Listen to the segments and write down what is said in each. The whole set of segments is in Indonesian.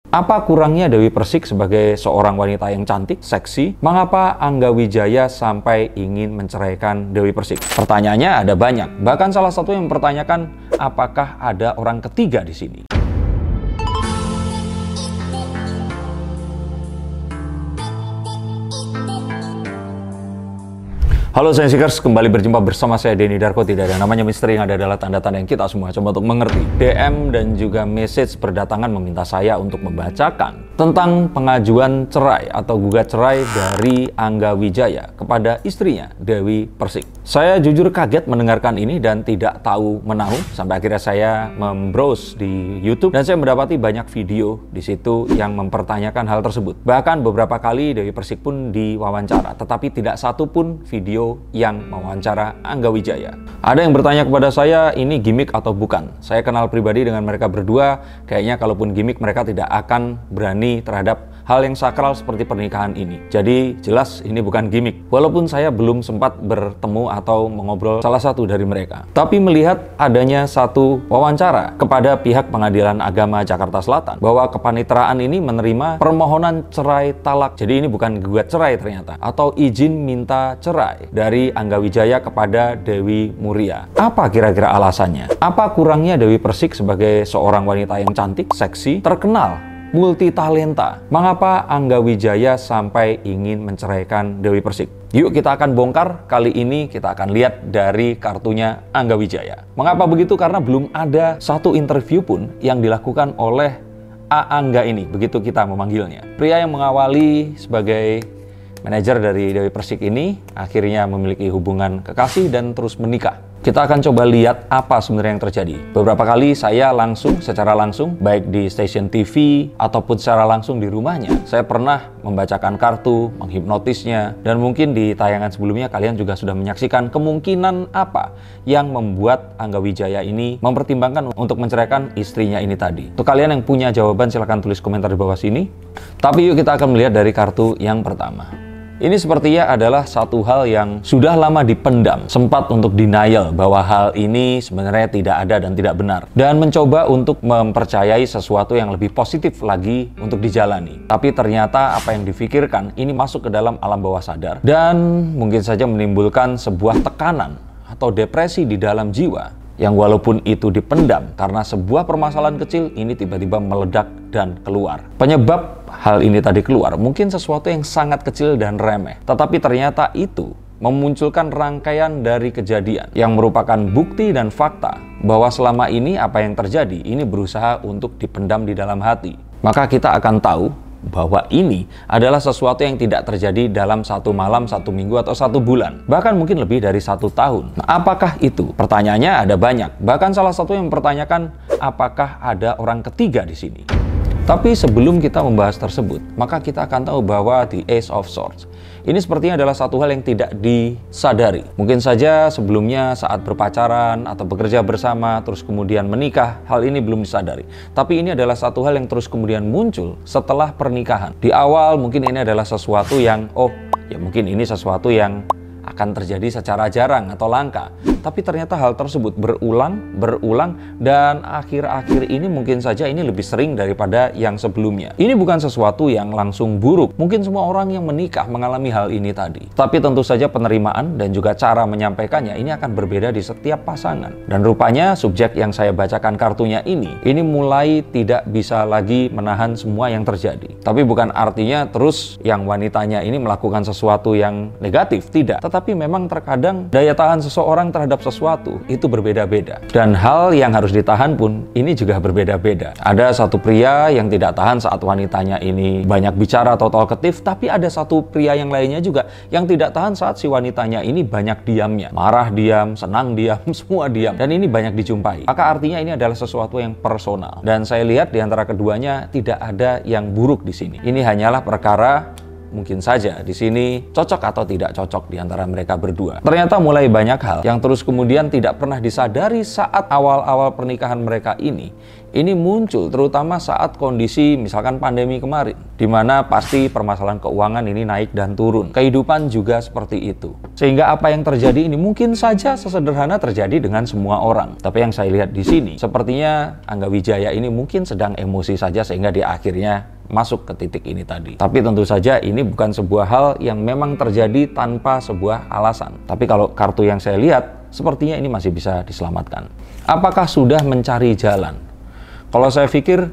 Apa kurangnya Dewi Persik sebagai seorang wanita yang cantik, seksi? Mengapa Angga Wijaya sampai ingin menceraikan Dewi Persik? Pertanyaannya ada banyak. Bahkan salah satu yang mempertanyakan, apakah ada orang ketiga di sini? Halo Science-Seekers, kembali berjumpa bersama saya Denny Darko. Tidak ada namanya misteri, yang ada adalah tanda-tanda yang kita semua coba untuk mengerti. DM dan juga message berdatangan meminta saya untuk membacakan tentang pengajuan cerai atau gugat cerai dari Angga Wijaya kepada istrinya Dewi Persik. Saya jujur kaget mendengarkan ini dan tidak tahu menahu sampai akhirnya saya membrowse di YouTube dan saya mendapati banyak video di situ yang mempertanyakan hal tersebut. Bahkan beberapa kali Dewi Persik pun diwawancara, tetapi tidak satu pun video yang mewawancara Angga Wijaya. Ada yang bertanya kepada saya, ini gimmick atau bukan? Saya kenal pribadi dengan mereka berdua, kayaknya kalaupun gimmick mereka tidak akan berani terhadap hal yang sakral seperti pernikahan ini. Jadi jelas ini bukan gimmick. Walaupun saya belum sempat bertemu atau mengobrol salah satu dari mereka. Tapi melihat adanya satu wawancara kepada pihak Pengadilan Agama Jakarta Selatan bahwa kepanitraan ini menerima permohonan cerai talak. Jadi ini bukan gugat cerai ternyata, atau izin minta cerai dari Angga Wijaya kepada Dewi Muria. Apa kira-kira alasannya? Apa kurangnya Dewi Persik sebagai seorang wanita yang cantik, seksi, terkenal, multi talenta? Mengapa Angga Wijaya sampai ingin menceraikan Dewi Persik? Yuk kita akan bongkar. Kali ini kita akan lihat dari kartunya Angga Wijaya. Mengapa begitu? Karena belum ada satu interview pun yang dilakukan oleh Angga ini, begitu kita memanggilnya. Pria yang mengawali sebagai manajer dari Dewi Persik ini akhirnya memiliki hubungan kekasih dan terus menikah. Kita akan coba lihat apa sebenarnya yang terjadi. Beberapa kali saya secara langsung, baik di stasiun TV ataupun secara langsung di rumahnya, saya pernah membacakan kartu, menghipnotisnya, dan mungkin di tayangan sebelumnya kalian juga sudah menyaksikan kemungkinan apa yang membuat Angga Wijaya ini mempertimbangkan untuk menceraikan istrinya ini tadi. Untuk kalian yang punya jawaban silahkan tulis komentar di bawah sini. Tapi yuk kita akan melihat dari kartu yang pertama. Ini sepertinya adalah satu hal yang sudah lama dipendam, sempat untuk denial bahwa hal ini sebenarnya tidak ada dan tidak benar. Dan mencoba untuk mempercayai sesuatu yang lebih positif lagi untuk dijalani. Tapi ternyata apa yang difikirkan ini masuk ke dalam alam bawah sadar. Dan mungkin saja menimbulkan sebuah tekanan atau depresi di dalam jiwa. Yang walaupun itu dipendam karena sebuah permasalahan kecil ini tiba-tiba meledak dan keluar. Penyebab hal ini tadi keluar mungkin sesuatu yang sangat kecil dan remeh. Tetapi ternyata itu memunculkan rangkaian dari kejadian yang merupakan bukti dan fakta bahwa selama ini apa yang terjadi ini berusaha untuk dipendam di dalam hati. Maka kita akan tahu bahwa ini adalah sesuatu yang tidak terjadi dalam satu malam, satu minggu, atau satu bulan. Bahkan mungkin lebih dari 1 tahun. Nah, apakah itu? Pertanyaannya ada banyak. Bahkan salah satu yang mempertanyakan, apakah ada orang ketiga di sini? Tapi sebelum kita membahas tersebut, maka kita akan tahu bahwa the Ace of Swords ini sepertinya adalah satu hal yang tidak disadari. Mungkin saja sebelumnya saat berpacaran atau bekerja bersama, terus kemudian menikah, hal ini belum disadari. Tapi ini adalah satu hal yang terus kemudian muncul setelah pernikahan. Di awal mungkin ini adalah sesuatu yang, mungkin ini sesuatu yang akan terjadi secara jarang atau langka. Tapi ternyata hal tersebut berulang, dan akhir-akhir ini mungkin saja ini lebih sering daripada yang sebelumnya. Ini bukan sesuatu yang langsung buruk. Mungkin semua orang yang menikah mengalami hal ini tadi. Tapi tentu saja penerimaan dan juga cara menyampaikannya ini akan berbeda di setiap pasangan. Dan rupanya subjek yang saya bacakan kartunya ini mulai tidak bisa lagi menahan semua yang terjadi. Tapi bukan artinya terus yang wanitanya ini melakukan sesuatu yang negatif, tidak. Tetapi memang terkadang daya tahan seseorang terhadap sesuatu itu berbeda-beda. Dan hal yang harus ditahan pun ini juga berbeda-beda. Ada satu pria yang tidak tahan saat wanitanya ini banyak bicara atau talkative, tapi ada satu pria yang lainnya juga yang tidak tahan saat si wanitanya ini banyak diamnya. Marah diam, senang diam, semua diam. Dan ini banyak dijumpai. Maka artinya ini adalah sesuatu yang personal. Dan saya lihat di antara keduanya tidak ada yang buruk di sini. Ini hanyalah perkara mungkin saja di sini cocok atau tidak cocok di antara mereka berdua. Ternyata mulai banyak hal yang terus kemudian tidak pernah disadari saat awal-awal pernikahan mereka ini muncul terutama saat kondisi misalkan pandemi kemarin, di mana pasti permasalahan keuangan ini naik dan turun. Kehidupan juga seperti itu. Sehingga apa yang terjadi ini mungkin saja sesederhana terjadi dengan semua orang. Tapi yang saya lihat di sini, sepertinya Angga Wijaya ini mungkin sedang emosi saja sehingga di akhirnya masuk ke titik ini tadi. Tapi tentu saja ini bukan sebuah hal yang memang terjadi tanpa sebuah alasan. Tapi kalau kartu yang saya lihat, sepertinya ini masih bisa diselamatkan. Apakah sudah mencari jalan? Kalau saya pikir,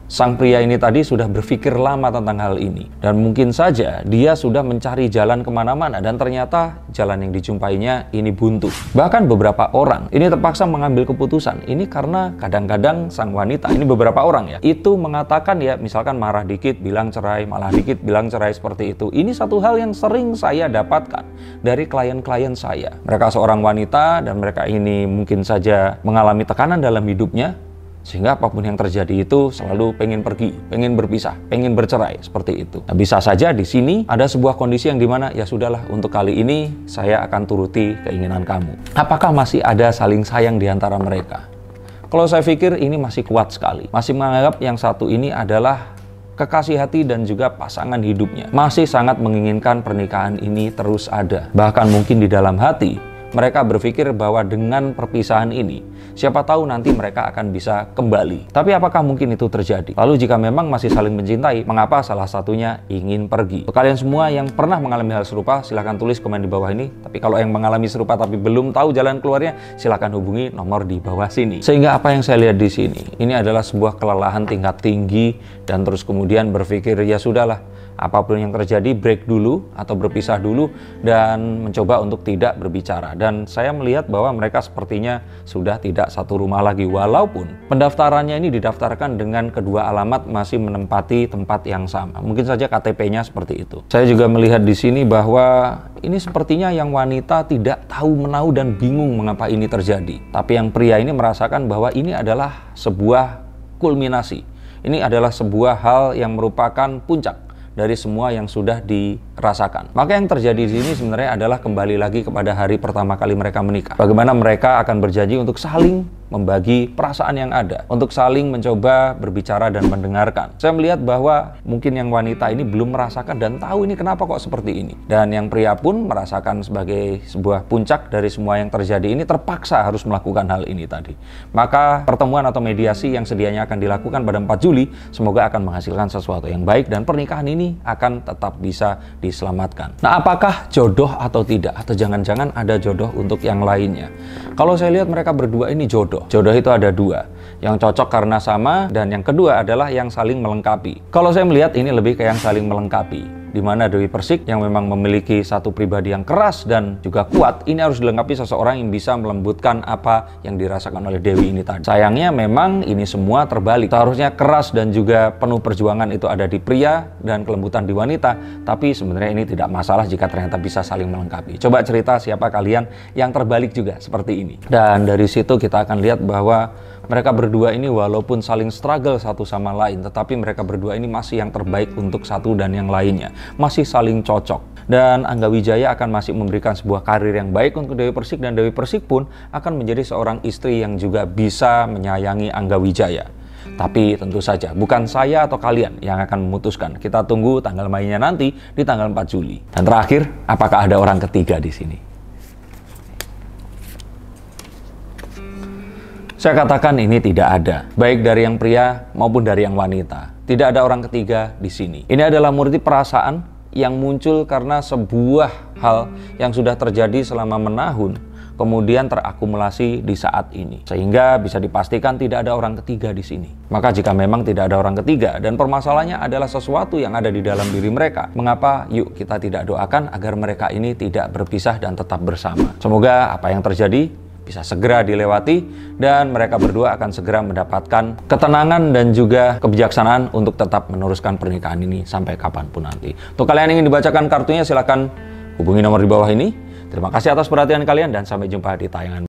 sang pria ini tadi sudah berpikir lama tentang hal ini. Dan mungkin saja dia sudah mencari jalan kemana-mana dan ternyata jalan yang dijumpainya ini buntu. Bahkan beberapa orang ini terpaksa mengambil keputusan. Ini karena kadang-kadang sang wanita, ini beberapa orang ya, itu mengatakan ya misalkan marah dikit bilang cerai, malah dikit bilang cerai seperti itu. Ini satu hal yang sering saya dapatkan dari klien-klien saya. Mereka seorang wanita dan mereka ini mungkin saja mengalami tekanan dalam hidupnya. Sehingga apapun yang terjadi itu selalu pengen pergi, pengen berpisah, pengen bercerai, seperti itu. Nah, bisa saja di sini ada sebuah kondisi yang dimana ya sudahlah, untuk kali ini saya akan turuti keinginan kamu. Apakah masih ada saling sayang di antara mereka? Kalau saya pikir ini masih kuat sekali. Masih menganggap yang satu ini adalah kekasih hati dan juga pasangan hidupnya. Masih sangat menginginkan pernikahan ini terus ada. Bahkan mungkin di dalam hati mereka berpikir bahwa dengan perpisahan ini, siapa tahu nanti mereka akan bisa kembali. Tapi apakah mungkin itu terjadi? Lalu jika memang masih saling mencintai, mengapa salah satunya ingin pergi? Untuk kalian semua yang pernah mengalami hal serupa, silahkan tulis komen di bawah ini. Tapi kalau yang mengalami serupa tapi belum tahu jalan keluarnya, silahkan hubungi nomor di bawah sini. Sehingga apa yang saya lihat di sini, ini adalah sebuah kelelahan tingkat tinggi dan terus kemudian berpikir ya sudahlah, apapun yang terjadi break dulu atau berpisah dulu dan mencoba untuk tidak berbicara. Dan saya melihat bahwa mereka sepertinya sudah tidak satu rumah lagi, walaupun pendaftarannya ini didaftarkan dengan kedua alamat masih menempati tempat yang sama. Mungkin saja KTP-nya seperti itu. Saya juga melihat di sini bahwa ini sepertinya yang wanita tidak tahu menau dan bingung mengapa ini terjadi. Tapi yang pria ini merasakan bahwa ini adalah sebuah kulminasi. Ini adalah sebuah hal yang merupakan puncak dari semua yang sudah dirasakan. Maka yang terjadi di sini sebenarnya adalah kembali lagi kepada hari pertama kali mereka menikah. Bagaimana mereka akan berjanji untuk saling membagi perasaan yang ada, untuk saling mencoba berbicara dan mendengarkan. Saya melihat bahwa mungkin yang wanita ini belum merasakan dan tahu ini kenapa kok seperti ini. Dan yang pria pun merasakan sebagai sebuah puncak dari semua yang terjadi ini, terpaksa harus melakukan hal ini tadi. Maka pertemuan atau mediasi yang sedianya akan dilakukan pada 4 Juli, semoga akan menghasilkan sesuatu yang baik dan pernikahan ini akan tetap bisa diselamatkan. Nah, apakah jodoh atau tidak? Atau jangan-jangan ada jodoh untuk yang lainnya? Kalau saya lihat mereka berdua ini jodoh. Jodoh itu ada dua, yang cocok karena sama, dan yang kedua adalah yang saling melengkapi. Kalau saya melihat ini lebih ke yang saling melengkapi, di mana Dewi Persik yang memang memiliki satu pribadi yang keras dan juga kuat, ini harus dilengkapi seseorang yang bisa melembutkan apa yang dirasakan oleh Dewi ini tadi. Sayangnya memang ini semua terbalik. Seharusnya keras dan juga penuh perjuangan itu ada di pria dan kelembutan di wanita, tapi sebenarnya ini tidak masalah jika ternyata bisa saling melengkapi. Coba cerita siapa kalian yang terbalik juga seperti ini. Dan dari situ kita akan lihat bahwa mereka berdua ini walaupun saling struggle satu sama lain, tetapi mereka berdua ini masih yang terbaik untuk satu dan yang lainnya. Masih saling cocok. Dan Angga Wijaya akan masih memberikan sebuah karir yang baik untuk Dewi Persik, dan Dewi Persik pun akan menjadi seorang istri yang juga bisa menyayangi Angga Wijaya. Tapi tentu saja bukan saya atau kalian yang akan memutuskan. Kita tunggu tanggal mainnya nanti di tanggal 4 Juli. Dan terakhir, apakah ada orang ketiga di sini? Saya katakan ini tidak ada, baik dari yang pria maupun dari yang wanita. Tidak ada orang ketiga di sini. Ini adalah murni perasaan yang muncul karena sebuah hal yang sudah terjadi selama menahun, kemudian terakumulasi di saat ini. Sehingga bisa dipastikan tidak ada orang ketiga di sini. Maka jika memang tidak ada orang ketiga dan permasalahannya adalah sesuatu yang ada di dalam diri mereka, mengapa yuk kita tidak doakan agar mereka ini tidak berpisah dan tetap bersama. Semoga apa yang terjadi bisa segera dilewati dan mereka berdua akan segera mendapatkan ketenangan dan juga kebijaksanaan untuk tetap meneruskan pernikahan ini sampai kapanpun nanti. Untuk kalian yang ingin dibacakan kartunya, silahkan hubungi nomor di bawah ini. Terima kasih atas perhatian kalian dan sampai jumpa di tayangan